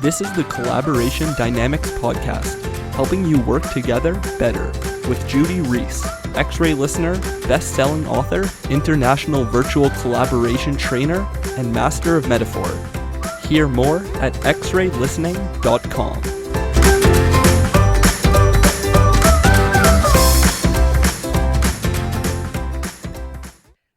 This is the Collaboration Dynamics Podcast, helping you work together better, with Judy Reese, X-Ray listener, best-selling author, international virtual collaboration trainer, and master of metaphor. Hear more at xraylistening.com.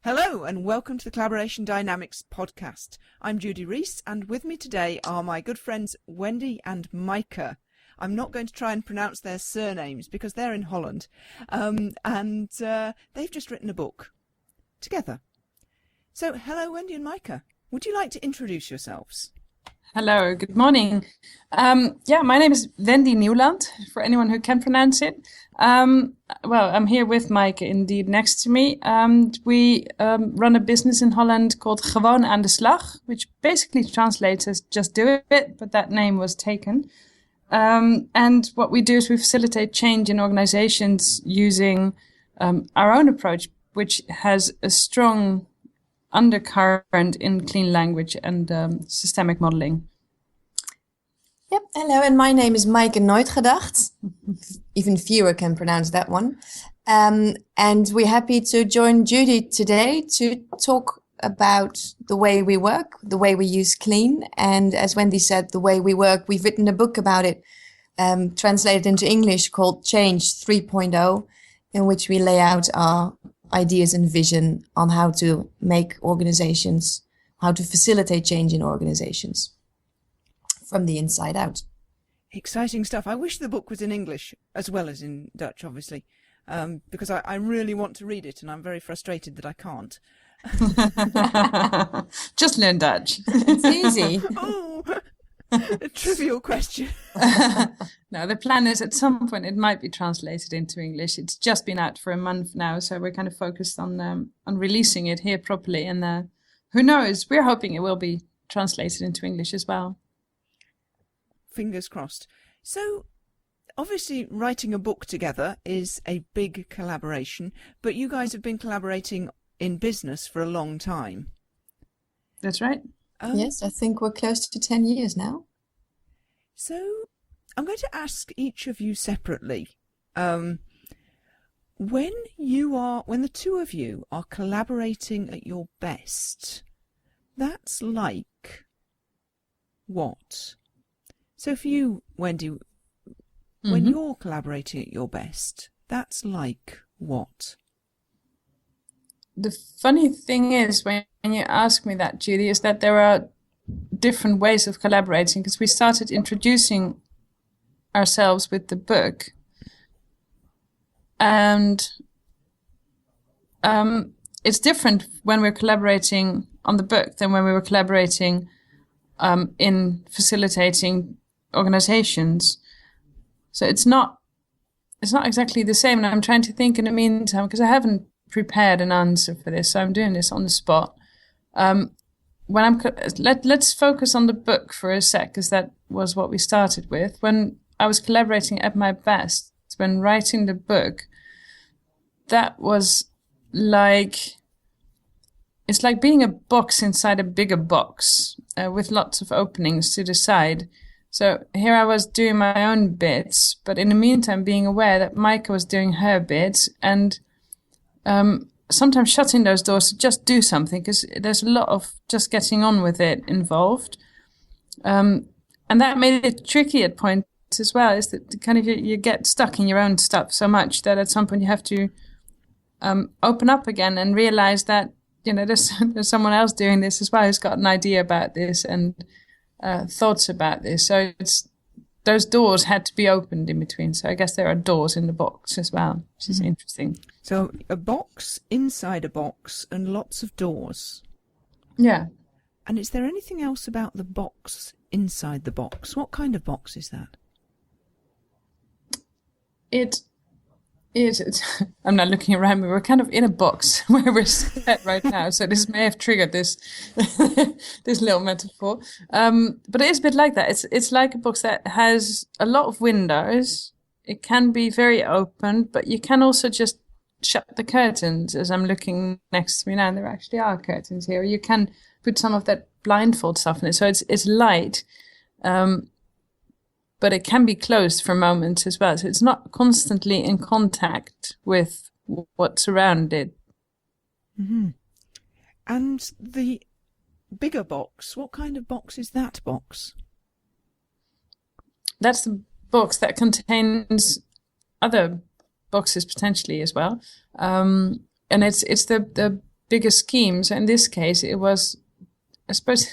Hello and welcome to the Collaboration Dynamics podcast. I'm Judy Reese and with me today are my good friends Wendy and Maaike. I'm not going to try and pronounce their surnames because they're in Holland. And they've just written a book together. So hello Wendy and Maaike. Would you like to introduce yourselves? Hello, good morning. My name is Wendy Nieuwland, for anyone who can pronounce it. I'm here with Maaike, indeed, next to me. We run a business in Holland called Gewoon aan de slag, which basically translates as just do it, but that name was taken. And what we do is we facilitate change in organizations using our own approach, which has a strong undercurrent in clean language and systemic modeling. Yep, hello, and my name is Maaike Nooitgedagt. Even fewer can pronounce that one. And we're happy to join Judy today to talk about the way we work, the way we use clean. And as Wendy said, the way we work, we've written a book about it, translated into English called Change 3.0, in which we lay out our ideas and vision on how to make organizations, how to facilitate change in organizations from the inside out. Exciting stuff. I wish the book was in English as well as in Dutch, obviously, because I really want to read it and I'm very frustrated that I can't. Just learn Dutch. It's easy. Oh, a trivial question. No, the plan is at some point it might be translated into English. It's just been out for a month now, so we're kind of focused on releasing it here properly. And who knows? We're hoping it will be translated into English as well. Fingers crossed. So, obviously, writing a book together is a big collaboration, but you guys have been collaborating in business for a long time. That's right. Yes, I think we're close to 10 years now. So, I'm going to ask each of you separately. When the two of you are collaborating at your best, that's like what? So for you, Wendy, when you're collaborating at your best, that's like what? The funny thing is, when you ask me that, Judy, is that there are different ways of collaborating, because we started introducing ourselves with the book. And it's different when we're collaborating on the book than when we were collaborating in facilitating organizations. So it's not exactly the same. And I'm trying to think in the meantime, because I haven't prepared an answer for this, so I'm doing this on the spot. Let's focus on the book for a sec, because that was what we started with. When I was collaborating at my best, when writing the book, that was like, it's like being a box inside a bigger box with lots of openings to the side. So here I was doing my own bits, but in the meantime being aware that Maaike was doing her bits, and sometimes shutting those doors to just do something, because there's a lot of just getting on with it involved. And that made it tricky at points as well, is that kind of you get stuck in your own stuff so much that at some point you have to open up again and realize that, you know, there's someone else doing this as well who's got an idea about this and thoughts about this. So those doors had to be opened in between. So I guess there are doors in the box as well, which is interesting. So a box inside a box and lots of doors. Yeah. And is there anything else about the box inside the box? What kind of box is that? I'm not looking around me. We're kind of in a box where we're set right now. So this may have triggered this this little metaphor. But it is a bit like that. It's like a box that has a lot of windows. It can be very open, but you can also just shut the curtains. As I'm looking next to me now, and there actually are curtains here. You can put some of that blindfold stuff in it. So it's light. but it can be closed for moments as well. So it's not constantly in contact with what's around it. Mm-hmm. And the bigger box, what kind of box is that box? That's the box that contains other boxes potentially as well. And it's the bigger scheme. So in this case, it was, I suppose,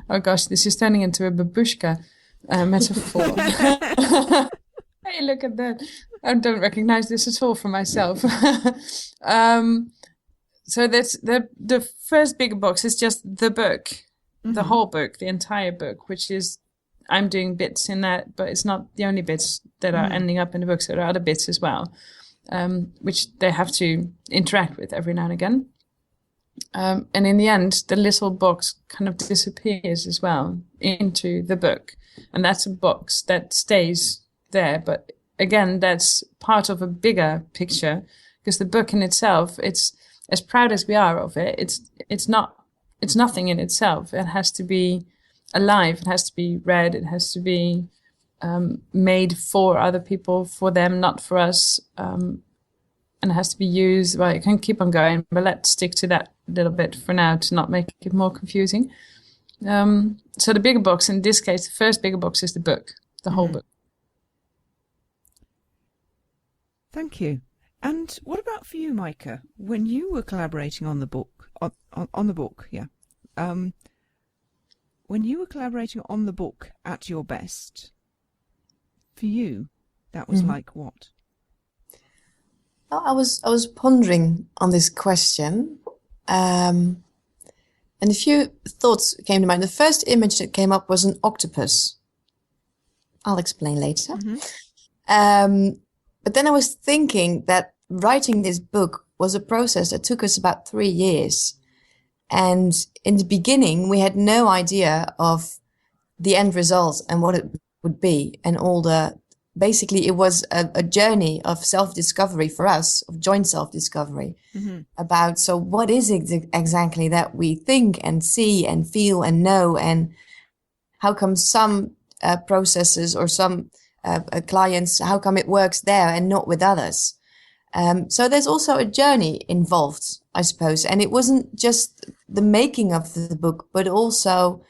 oh gosh, this is turning into a babushka metaphor. Hey, look at that. I don't recognize this at all for myself. So that's the first bigger box is just the book, the whole book, the entire book, which is, I'm doing bits in that, but it's not the only bits that are ending up in the book. So there are other bits as well, which they have to interact with every now and again. And in the end, the little box kind of disappears as well into the book. And that's a box that stays there. But again, that's part of a bigger picture, because the book in itself, it's as proud as we are of it, it's nothing in itself. It has to be alive. It has to be read. It has to be made for other people, for them, not for us. And it has to be used. Well, you can keep on going, but let's stick to that little bit for now to not make it more confusing. So the bigger box, in this case, the first bigger box is the book, the whole book. Thank you. And what about for you, Maaike? When you were collaborating on the book, on the book, when you were collaborating on the book at your best, for you, that was like what? Well, I was pondering on this question, and a few thoughts came to mind. The first image that came up was an octopus. I'll explain later. But then I was thinking that writing this book was a process that took us about 3 years. And in the beginning, we had no idea of the end result and what it would be. And basically it was a journey of self-discovery for us, of joint self-discovery about, so what is it exactly that we think and see and feel and know, and how come some processes or some clients, how come it works there and not with others? So there's also a journey involved, I suppose. And it wasn't just the making of the book, but also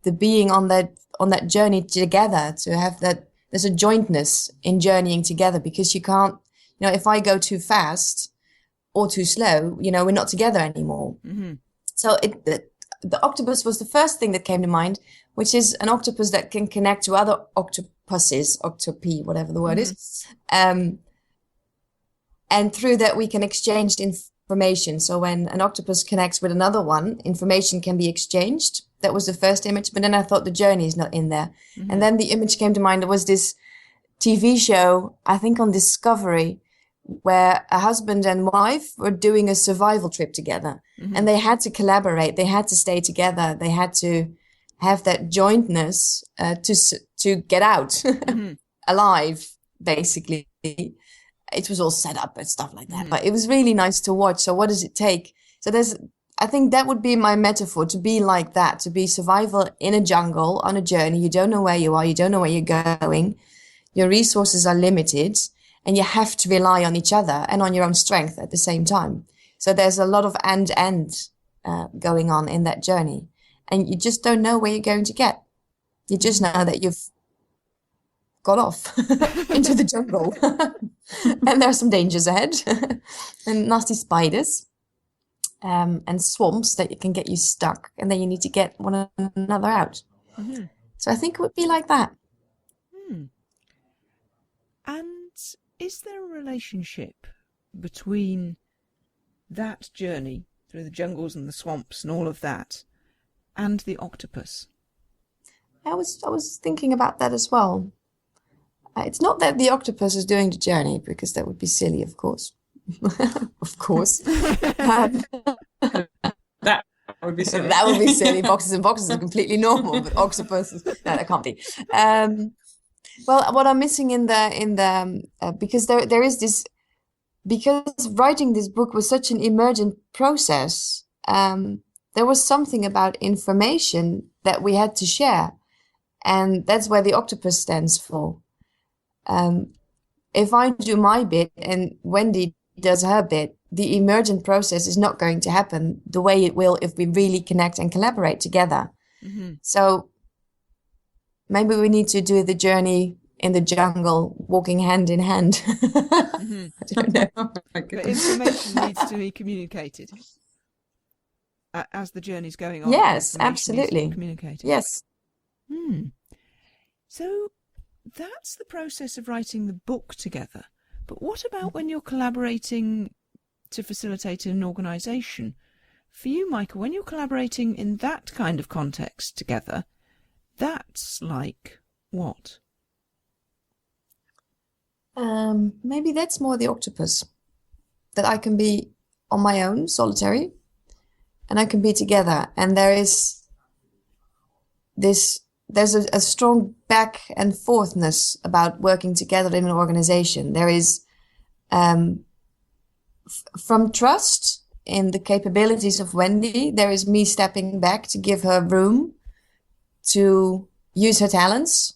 the being on that journey together, to have that, there's a jointness in journeying together, because you can't, if I go too fast or too slow, we're not together anymore. So the octopus was the first thing that came to mind, which is an octopus that can connect to other octopuses, octopi, whatever the word is. And through that, we can exchange information. So when an octopus connects with another one, information can be exchanged. That was the first image. But then I thought the journey is not in there. And then the image came to mind. There was this TV show, I think on Discovery, where a husband and wife were doing a survival trip together. And they had to collaborate. They had to stay together. They had to have that jointness to get out alive, basically. It was all set up and stuff like that, but it was really nice to watch. So what does it take? So I think that would be my metaphor, to be like that, to be survival in a jungle on a journey. You don't know where you are. You don't know where you're going. Your resources are limited, and you have to rely on each other and on your own strength at the same time. So there's a lot of and going on in that journey, and you just don't know where you're going to get. You just know that you've got off into the jungle and there are some dangers ahead and nasty spiders and swamps that can get you stuck, and then you need to get one another out. So I think it would be like that. And is there a relationship between that journey through the jungles and the swamps and all of that and the octopus? I was thinking about that as well. It's not that the octopus is doing the journey, because that would be silly, of course. Of course. That would be silly. That would be silly. Boxes and boxes are completely normal, but octopus, no, that can't be. Well, what I'm missing in the because there is this, because writing this book was such an emergent process, there was something about information that we had to share. And that's where the octopus stands for. If I do my bit and Wendy does her bit, the emergent process is not going to happen the way it will if we really connect and collaborate together. Mm-hmm. So maybe we need to do the journey in the jungle, walking hand in hand. Mm-hmm. I don't know. But information needs to be communicated as the journey's going on. Yes, information absolutely. needs to be communicated. Yes. So that's the process of writing the book together. But what about when you're collaborating to facilitate an organisation? For you, Maaike, when you're collaborating in that kind of context together, that's like what? Maybe that's more the octopus. That I can be on my own, solitary, and I can be together. And there's a strong back and forthness about working together in an organization. There is from trust in the capabilities of Wendy, there is me stepping back to give her room to use her talents.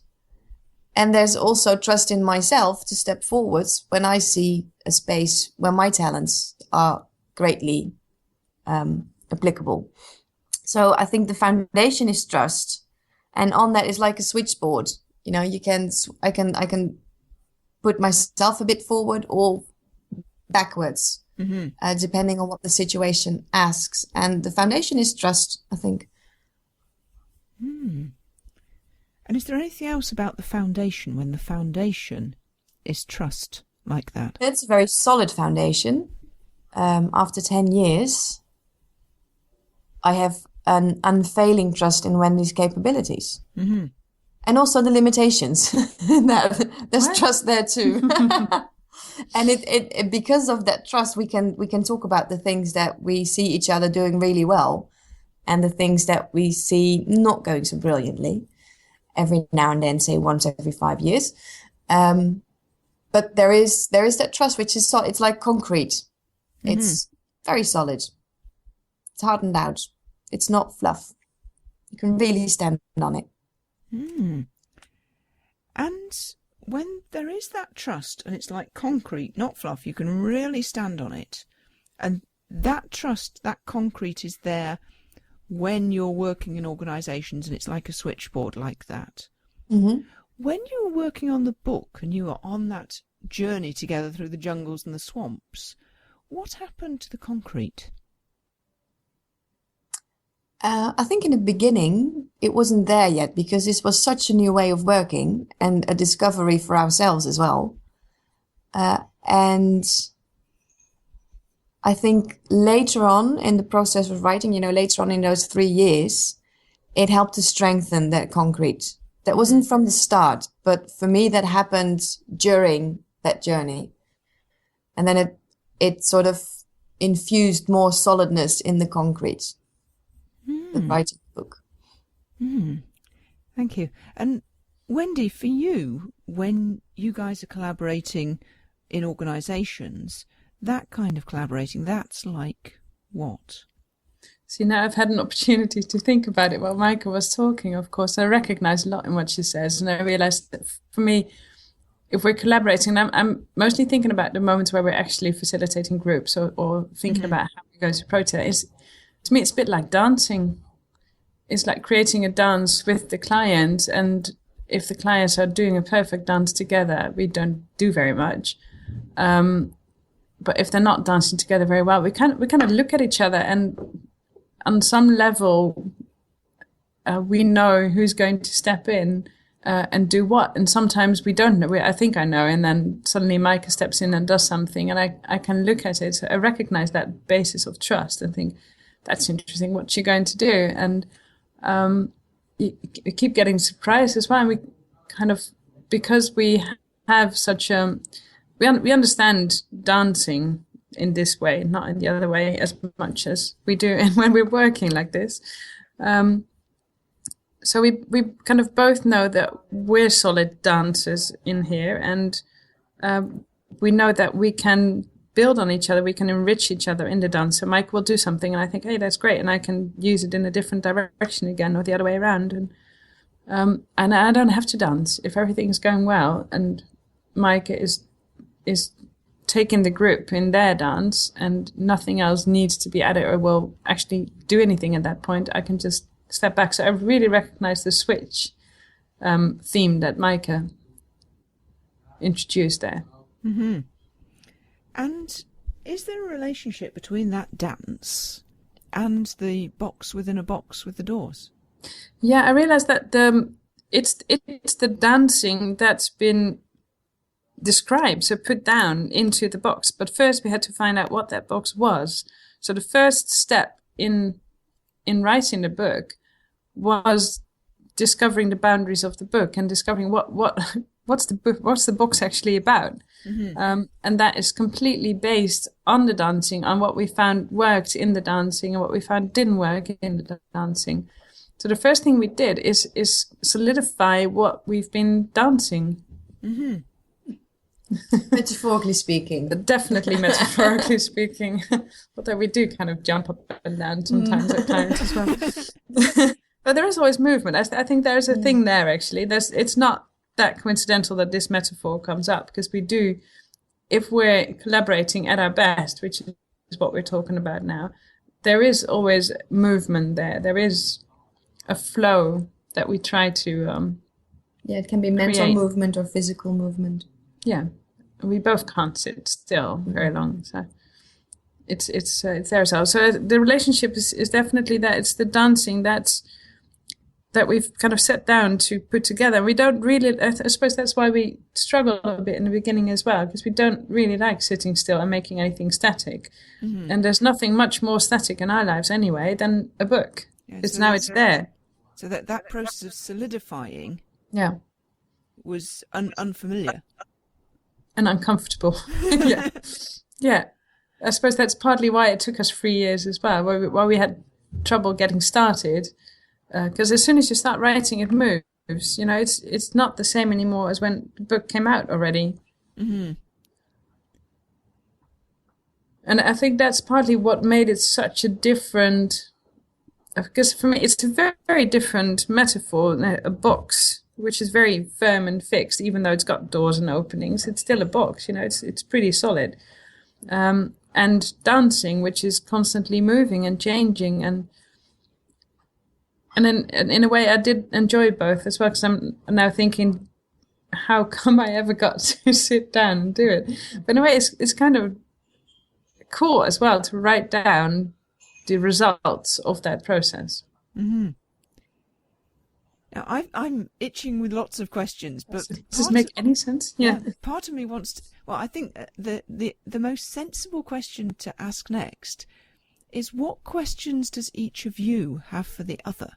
And there's also trust in myself to step forwards when I see a space where my talents are greatly applicable. So I think the foundation is trust. And on that is like a switchboard. You know, I can put myself a bit forward or backwards, depending on what the situation asks. And the foundation is trust, I think. And is there anything else about the foundation when the foundation is trust like that? It's a very solid foundation. After 10 years, I have an unfailing trust in Wendy's capabilities. Mm-hmm. And also the limitations. There's trust there too. And it because of that trust, we can talk about the things that we see each other doing really well and the things that we see not going so brilliantly every now and then, say once every 5 years. But there is that trust, which is solid. It's like concrete. Mm-hmm. It's very solid. It's hardened out. It's not fluff. You can really stand on it. And when there is that trust and it's like concrete, not fluff, you can really stand on it. And that trust, that concrete is there when you're working in organisations and it's like a switchboard like that. Mm-hmm. When you were working on the book and you were on that journey together through the jungles and the swamps, what happened to the concrete? I think in the beginning, it wasn't there yet because this was such a new way of working and a discovery for ourselves as well. And I think later on in the process of writing, later on in those 3 years, it helped to strengthen that concrete. That wasn't from the start, but for me, that happened during that journey. And then it sort of infused more solidness in the concrete. The writing book. Thank you. And Wendy, for you, when you guys are collaborating in organisations, that kind of collaborating, that's like what? See, now I've had an opportunity to think about it while Maaike was talking. Of course, I recognise a lot in what she says, and I realise that for me, if we're collaborating, I'm mostly thinking about the moments where we're actually facilitating groups or thinking about how we're going to approach it. To me, it's a bit like dancing. It's like creating a dance with the client. And if the clients are doing a perfect dance together, we don't do very much. But if they're not dancing together very well, we kind of look at each other, and on some level, we know who's going to step in and do what. And sometimes we don't know. I think I know. And then suddenly Maaike steps in and does something, and I can look at it. So I recognize that basis of trust and think, that's interesting. What's she going to do? And you keep getting surprised as well. And we kind of, because we have such we understand dancing in this way, not in the other way as much as we do and when we're working like this. So we kind of both know that we're solid dancers in here, and we know that we can build on each other, we can enrich each other in the dance. So Maaike will do something and I think, hey, that's great, and I can use it in a different direction again, or the other way around. And And I don't have to dance if everything is going well. And Maaike is taking the group in their dance, and nothing else needs to be added or will actually do anything at that point. I can just step back. So I really recognize the switch theme that Maaike introduced there. Mm-hmm. And is there a relationship between that dance and the box within a box with the doors? Yeah, I realized that it's the dancing that's been described, so put down into the box. But first we had to find out what that box was. So the first step in writing the book was discovering the boundaries of the book and discovering what's the box actually about. Mm-hmm. And that is completely based on the dancing, on what we found worked in the dancing and what we found didn't work in the dancing. So the first thing we did is solidify what we've been dancing. Mm-hmm. Metaphorically speaking. Definitely metaphorically speaking. Although we do kind of jump up and down sometimes at times as well. But there is always movement. I think there's a thing there, actually. It's not that coincidental that this metaphor comes up, because we do, if we're collaborating at our best, which is what we're talking about now, there is always movement there. There is a flow that we try to it can be mental create. Movement or physical movement. Yeah, we both can't sit still very long, so it's there as well. So the relationship is definitely that. It's the dancing that we've kind of set down to put together. We don't really, I suppose that's why we struggle a bit in the beginning as well, because we don't really like sitting still and making anything static. Mm-hmm. And there's nothing much more static in our lives anyway than a book. Yeah, it's there. So that process of solidifying was unfamiliar. And uncomfortable. Yeah. I suppose that's partly why it took us 3 years as well, why we had trouble getting started. Because as soon as you start writing, it moves. You know, it's not the same anymore as when the book came out already. Mm-hmm. And I think that's partly what made it such a different. Because for me, it's a very, very different metaphor. A box, which is very firm and fixed, even though it's got doors and openings, it's still a box. You know, it's pretty solid. And dancing, which is constantly moving and changing, and then in a way I did enjoy both as well, because I'm now thinking, how come I ever got to sit down and do it? But in a way, it's kind of cool as well to write down the results of that process. Mm-hmm. Now, I'm itching with lots of questions, but does this make any sense? Yeah. Part of me wants to. Well, I think the most sensible question to ask next is, what questions does each of you have for the other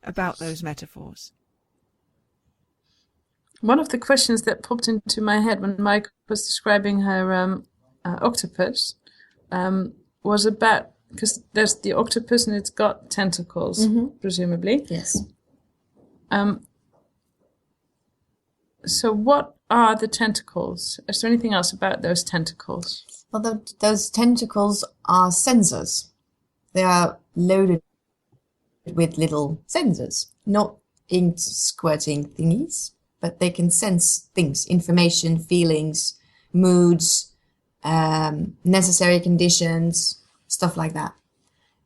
about those metaphors? One of the questions that popped into my head when Maaike was describing her octopus was about, because there's the octopus and it's got tentacles, presumably. Yes. So what are the tentacles? Is there anything else about those tentacles? Well, those tentacles are sensors. They are loaded with little sensors, not ink squirting thingies, but they can sense things, information, feelings, moods, necessary conditions, stuff like that.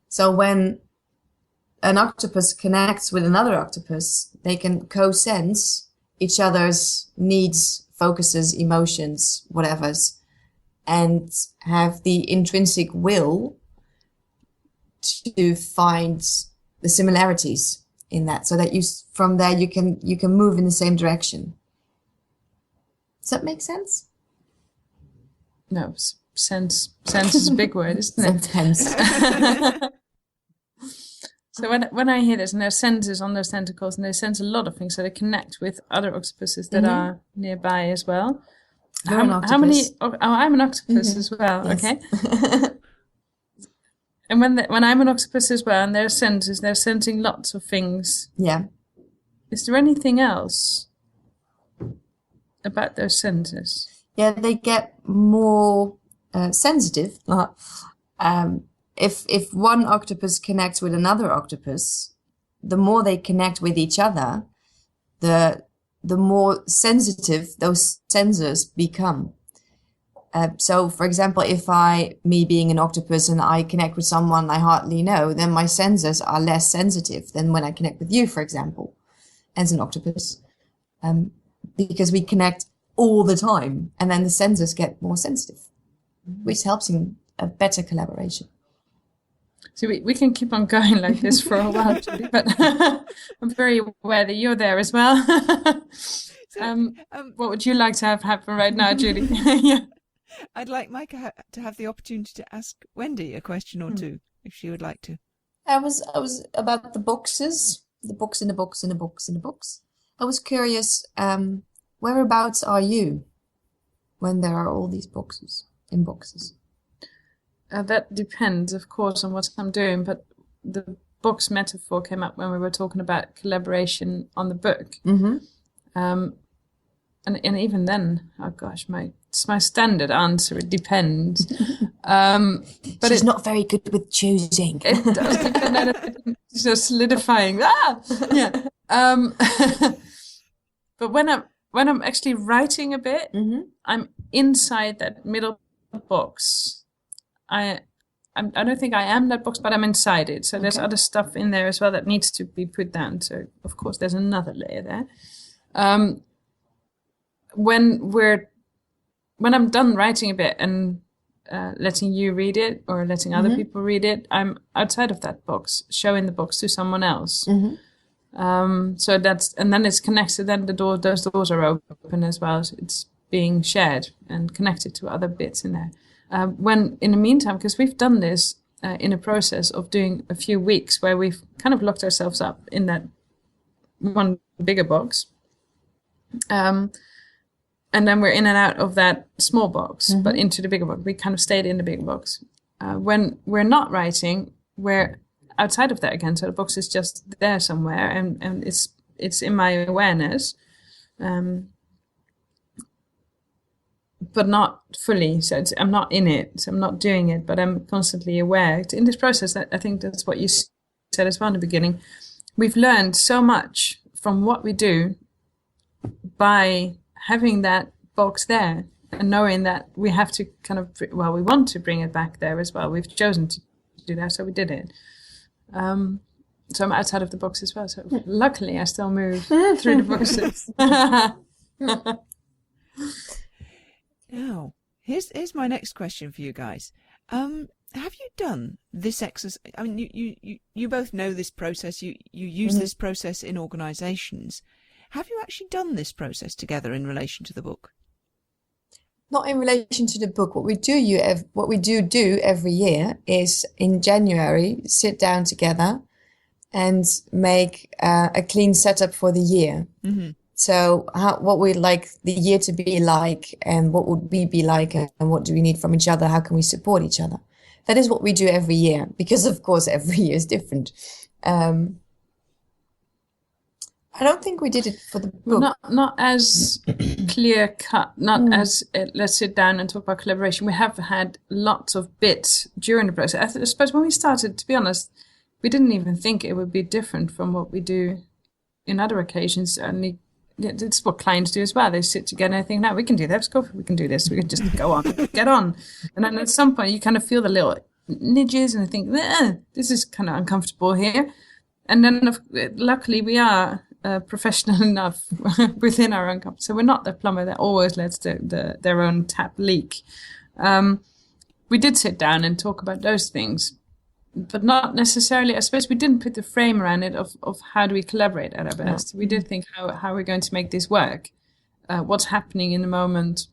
So when an octopus connects with another octopus, they can co-sense each other's needs, focuses, emotions, whatever's, and have the intrinsic will to find the similarities in that, so that from there you can move in the same direction. Does that make sense? No, sense is a big word, isn't it? Sometimes. So when I hear this, and there's sensors on those tentacles, and they sense a lot of things, so they connect with other octopuses that are nearby as well. How many? Oh, I'm an octopus as well. Yes. Okay. And when I'm an octopus as well, and there are sensors, they're sensing lots of things. Yeah. Is there anything else about those sensors? Yeah, they get more sensitive. If one octopus connects with another octopus, the more they connect with each other, the more sensitive those sensors become. So, for example, if me being an octopus and I connect with someone I hardly know, then my sensors are less sensitive than when I connect with you, for example, as an octopus, because we connect all the time, and then the sensors get more sensitive, which helps in a better collaboration. So we can keep on going like this for a while, Judy, but I'm very aware that you're there as well. What would you like to have happen right now, Judy? Yeah. I'd like Maaike to have the opportunity to ask Wendy a question or two, if she would like to. I was about the boxes, the box in the box in the box in the box. I was curious, whereabouts are you when there are all these boxes in boxes? That depends, of course, on what I'm doing, but the box metaphor came up when we were talking about collaboration on the book. Mm-hmm. And even then, oh gosh, it's my standard answer. It depends. But she's not very good with choosing. It does depend on it. Just solidifying. Yeah. But when I'm actually writing a bit, I'm inside that middle box. I don't think I am that box, but I'm inside it. So there's other stuff in there as well that needs to be put down. So of course there's another layer there. When I'm done writing a bit and letting you read it or letting other people read it, I'm outside of that box, showing the box to someone else. So and then it's connected. Then those doors are open as well. So it's being shared and connected to other bits in there. When in the meantime, because we've done this in a process of doing a few weeks where we've kind of locked ourselves up in that one bigger box. And then we're in and out of that small box, but into the bigger box. We kind of stayed in the bigger box. When we're not writing, we're outside of that again. So the box is just there somewhere, and it's in my awareness, but not fully. So I'm not in it. So I'm not doing it, but I'm constantly aware. In this process, I think that's what you said as well in the beginning. We've learned so much from what we do by having that box there and knowing that we have to we want to bring it back there as well. We've chosen to do that, so we did it. So I'm outside of the box as well. So luckily I still move through the boxes. Now, here's my next question for you guys. Have you done this exercise? I mean, you both know this process. You use this process in organisations. Have you actually done this process together in relation to the book? Not in relation to the book. What we do every year is in January sit down together and make a clean setup for the year. So what we'd like the year to be like, and what would we be like, and what do we need from each other? How can we support each other? That is what we do every year, because of course every year is different. I don't think we did it for the book. Not as clear cut, not as let's sit down and talk about collaboration. We have had lots of bits during the process. I suppose when we started, to be honest, we didn't even think it would be different from what we do in other occasions. Only it's what clients do as well. They sit together and think, no, we can do that. Let's go. We can do this. We can just go on, get on. And then at some point you kind of feel the little nudges and think, this is kind of uncomfortable here. And then luckily we are professional enough within our own company. So we're not the plumber that always lets their own tap leak. We did sit down and talk about those things, but not necessarily, I suppose we didn't put the frame around it of how do we collaborate at our best. No. We did think how we're going to make this work, what's happening in the moment,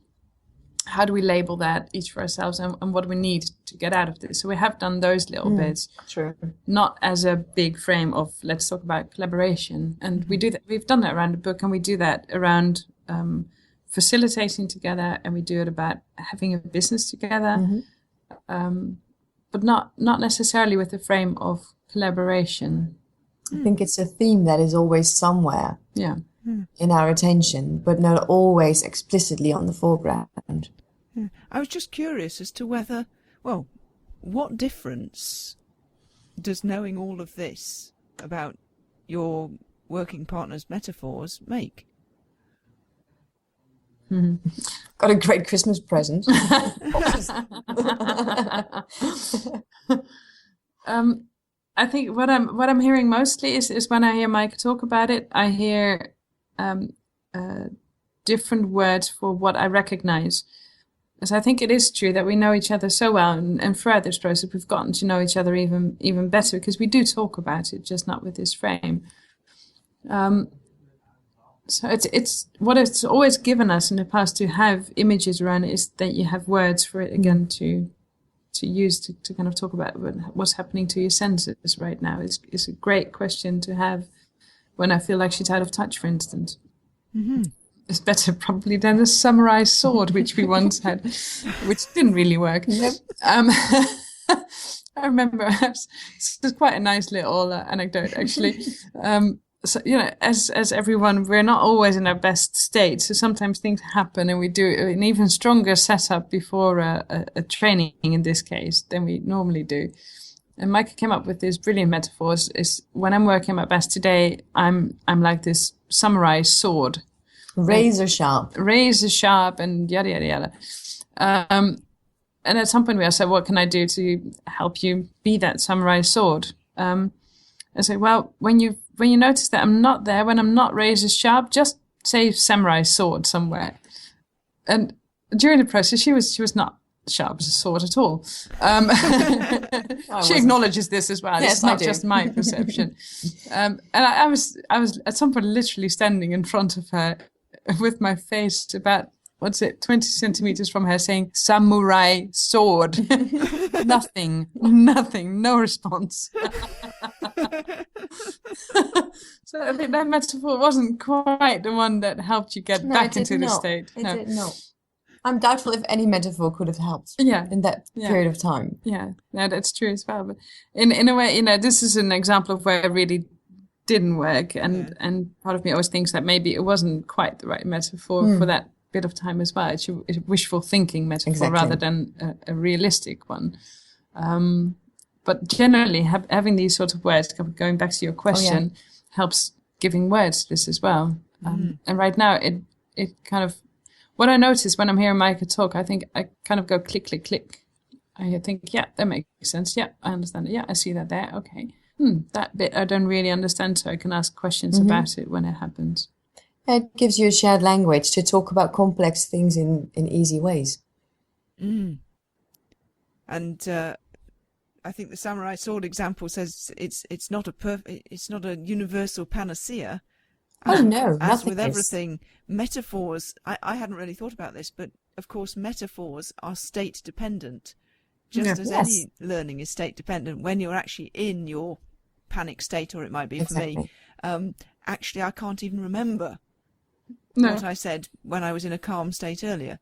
how do we label that each for ourselves, and what do we need to get out of this. So we have done those little bits. True. Not as a big frame of let's talk about collaboration. And we do that. We've done that around the book, and we do that around facilitating together, and we do it about having a business together. But not necessarily with the frame of collaboration. I think it's a theme that is always somewhere in our attention, but not always explicitly on the foreground. I was just curious as to whether, what difference does knowing all of this about your working partner's metaphors make? Got a great Christmas present. I think what I'm hearing mostly is when I hear Maaike talk about it, I hear different words for what I recognize. Because I think it is true that we know each other so well, and throughout this process we've gotten to know each other even better, because we do talk about it, just not with this frame. So it's what it's always given us in the past to have images around it, is that you have words for it again to use to kind of talk about what's happening to your senses right now. Is a great question to have when I feel like she's out of touch, for instance. Mm-hmm. It's better probably than a samurai sword, which we once had, which didn't really work. Yep. I remember, this is quite a nice little anecdote, actually. So, as everyone, we're not always in our best state. So sometimes things happen and we do an even stronger setup before a training, in this case, than we normally do. And Maaike came up with this brilliant metaphors. Is when I'm working my best today, I'm like this samurai sword. Razor sharp, and yada, yada, yada. And at some point I said, what can I do to help you be that samurai sword? I say, well, when you notice that I'm not there, when I'm not razor sharp, just say samurai sword somewhere. And during the process, she was not sharp as a sword at all. She acknowledges this as well. Yes, it's not just my perception. And I was at some point literally standing in front of her with my face about, 20 centimeters from her, saying samurai sword. Nothing, no response. So I think that metaphor wasn't quite the one that helped you get back into the state. It did not. I'm doubtful if any metaphor could have helped in that period of time. Yeah, that's true as well. But in a way, this is an example of where it really didn't work. And part of me always thinks that maybe it wasn't quite the right metaphor for that bit of time as well. It's a wishful thinking metaphor rather than a realistic one. But generally, having these sort of words, going back to your question, helps giving words to this as well. And right now, it kind of, what I notice when I'm hearing Maaike talk, I think I kind of go click, click, click. I think, yeah, that makes sense. Yeah, I understand it. Yeah, I see that there. Okay. That bit I don't really understand, so I can ask questions about it when it happens. It gives you a shared language to talk about complex things in easy ways. And I think the samurai sword example says it's not a universal panacea. Oh no! As with everything, metaphors. I hadn't really thought about this, but of course, metaphors are state dependent, just as any learning is state dependent. When you're actually in your panic state, or it might be for me. Actually, I can't even remember what I said when I was in a calm state earlier.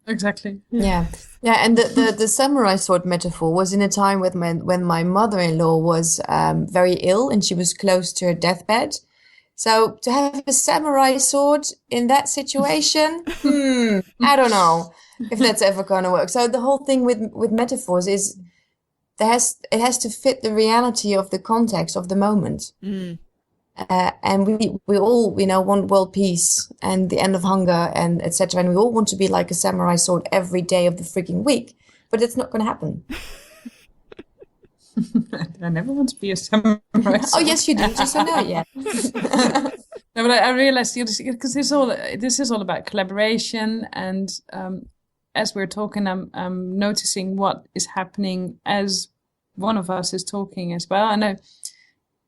Exactly. Yeah. And the samurai sword metaphor was in a time when my mother-in-law was very ill and she was close to her deathbed. So to have a samurai sword in that situation, I don't know if that's ever going to work. So the whole thing with metaphors is it has to fit the reality of the context of the moment. And we all, want world peace and the end of hunger and etc. And we all want to be like a samurai sword every day of the freaking week, but it's not going to happen. I never want to be a samurai sword. Oh yes, you do. Just don't know it yet. No, but I realized, because this is all about collaboration, and as we're talking, I'm noticing what is happening as one of us is talking as well. I know,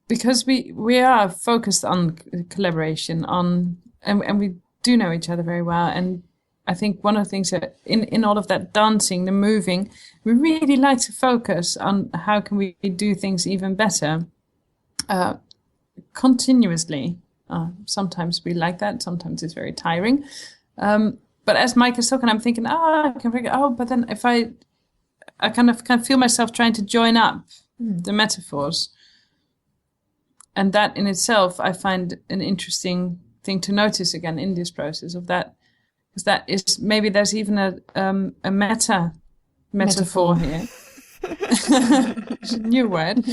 because we are focused on collaboration, and we do know each other very well. And I think one of the things that in all of that dancing, the moving, we really like to focus on how can we do things even better, continuously. Sometimes we like that. Sometimes it's very tiring. But as Maaike is talking, I'm thinking, but then if I kind of feel myself trying to join up the metaphors. And that in itself, I find an interesting thing to notice again in this process of that. Because that is, maybe there's even a metaphor here. It's a new word.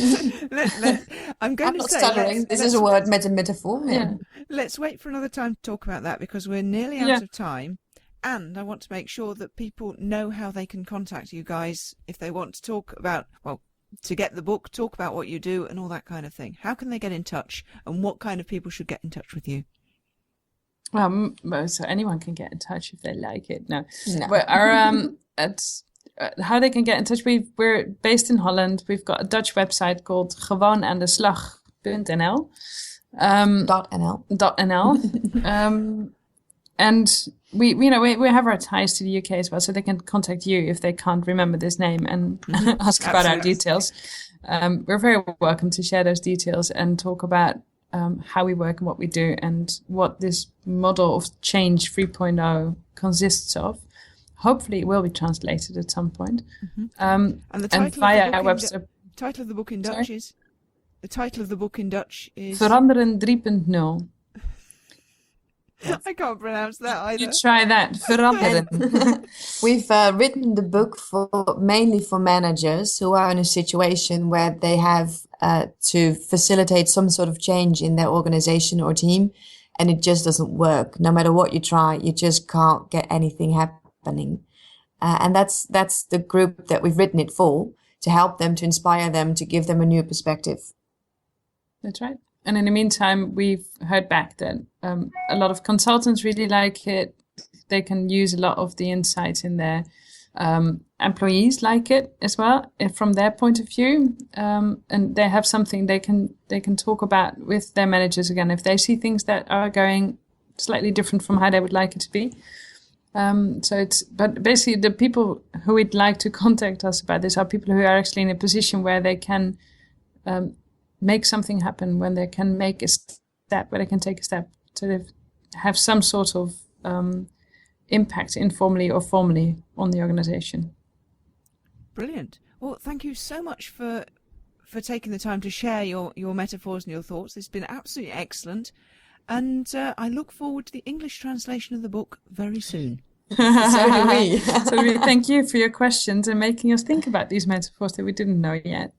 I'm going I'm to not say, stuttering. This is a word metaphor. Yeah. let's wait for another time to talk about that because we're nearly out of time. And I want to make sure that people know how they can contact you guys if they want to talk about, well, to get the book, talk about what you do and all that kind of thing. How can they get in touch and what kind of people should get in touch with you? So anyone can get in touch if they like it. No. No. But how they can get in touch, we're based in Holland. We've got a Dutch website called gewoonandeslag.nl. .nl. And we have our ties to the UK as well, so they can contact you if they can't remember this name and ask about our details. We're very welcome to share those details and talk about how we work and what we do and what this model of change 3.0 consists of. Hopefully it will be translated at some point. And the title via our website. Title of the book in Dutch is? The title of the book in Dutch is... Veranderen 3.0. I can't pronounce that either. You try that. Veranderen. We've written the book mainly for managers who are in a situation where they have to facilitate some sort of change in their organization or team, and it just doesn't work. No matter what you try, you just can't get anything happening. And that's the group that we've written it for, to help them, to inspire them, to give them a new perspective. That's right. And in the meantime, we've heard back that a lot of consultants really like it. They can use a lot of the insights in there. Employees like it as well, from their point of view. And they have something they can talk about with their managers again if they see things that are going slightly different from how they would like it to be. But basically the people who would like to contact us about this are people who are actually in a position where they can make something happen, when they can make a step, where they can take a step to have some sort of impact informally or formally on the organization. Brilliant. Well, thank you so much for taking the time to share your metaphors and your thoughts. It's been absolutely excellent. And I look forward to the English translation of the book very soon. So do we. So we thank you for your questions and making us think about these metaphors that we didn't know yet.